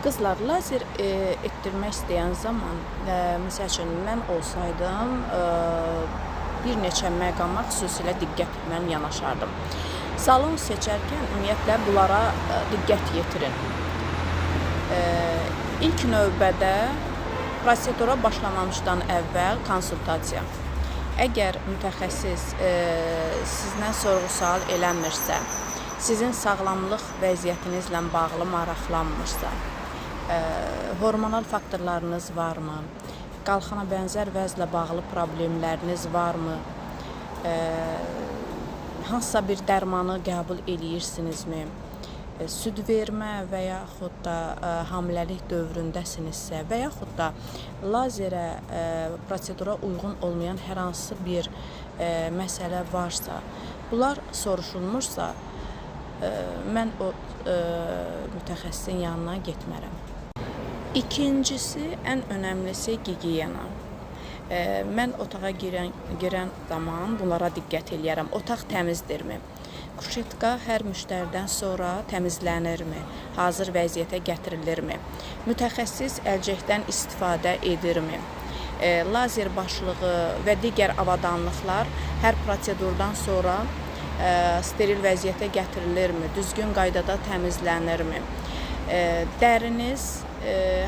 Qızlar, lazer etdirmək istəyən zaman, məsəl üçün, mən olsaydım, bir neçə məqama xüsusilə diqqətlə yanaşardım. Salon seçərkən ümumiyyətlə bunlara diqqət yetirin. İlk növbədə prosedura başlamamışdan əvvəl konsultasiya. Əgər mütəxəssis sizdən sorğu-sual eləmirsə, sizin sağlamlıq vəziyyətinizlə bağlı maraqlanmırsa, hormonal faktorlarınız varmı, qalxana bənzər vəzlə bağlı problemləriniz varmı, hansısa bir dərmanı qəbul eləyirsinizmi, süd vermə və yaxud da hamiləlik dövründəsinizsə və yaxud da lazerə, prosedura uyğun olmayan hər hansı bir məsələ varsa, bunlar soruşulmursa, mən o mütəxəssisin yanına getmərəm. İkincisi, ən önəmlisi gigiyena. Mən otağa girən zaman bunlara diqqət eləyərəm. Otaq təmizdirmi? Kuşetka hər müştəridən sonra təmizlənirmi? Hazır vəziyyətə gətirilirmi? Mütəxəssis əlcəkdən istifadə edirmi? Lazer başlığı və digər avadanlıqlar hər prosedurdan sonra steril vəziyyətə gətirilirmi? Düzgün qaydada təmizlənirmi? Dəriniz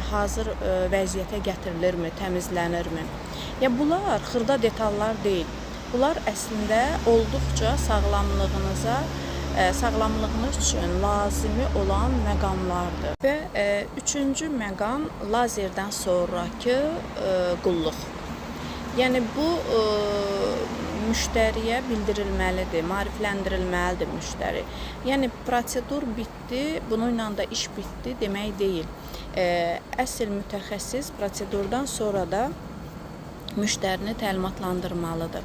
hazır vəziyyətə gətirilirmi? Təmizlənirmi? Bunlar xırda detallar deyil. Bunlar əslində olduqca sağlamlığınız üçün lazımi olan məqamlardır. Və üçüncü məqam lazerdən sonraki qulluq. Yəni bu müştəriyə bildirilməlidir, maarifləndirilməlidir müştəri. Yəni prosedur bitdi, bununla da iş bitdi demək deyil. Əsl mütəxəssis prosedurdan sonra da müştərini təlimatlandırmalıdır.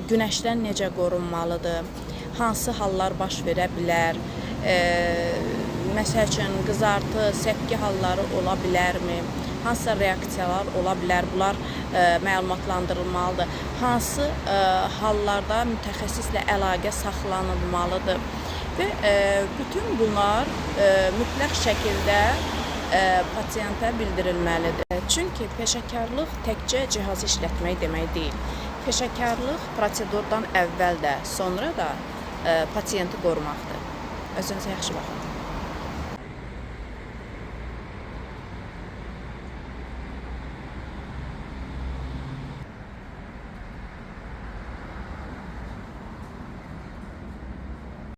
Günəşdən necə qorunmalıdır, hansı hallar baş verə bilər, məsəl üçün qızartı, səpki halları ola bilərmi, hansısa reaksiyalar ola bilər, bunlar məlumatlandırılmalıdır. Hansı hallarda mütəxəssislə əlaqə saxlanılmalıdır və bütün bunlar mütləq şəkildə pasiyentə bildirilməlidir. Çünki peşəkarlıq təkcə cihazı işlətmək demək deyil. Peşəkarlıq prosedurdan əvvəl də, sonra da pasiyenti qorumaqdır. Özünüzə yaxşı baxın.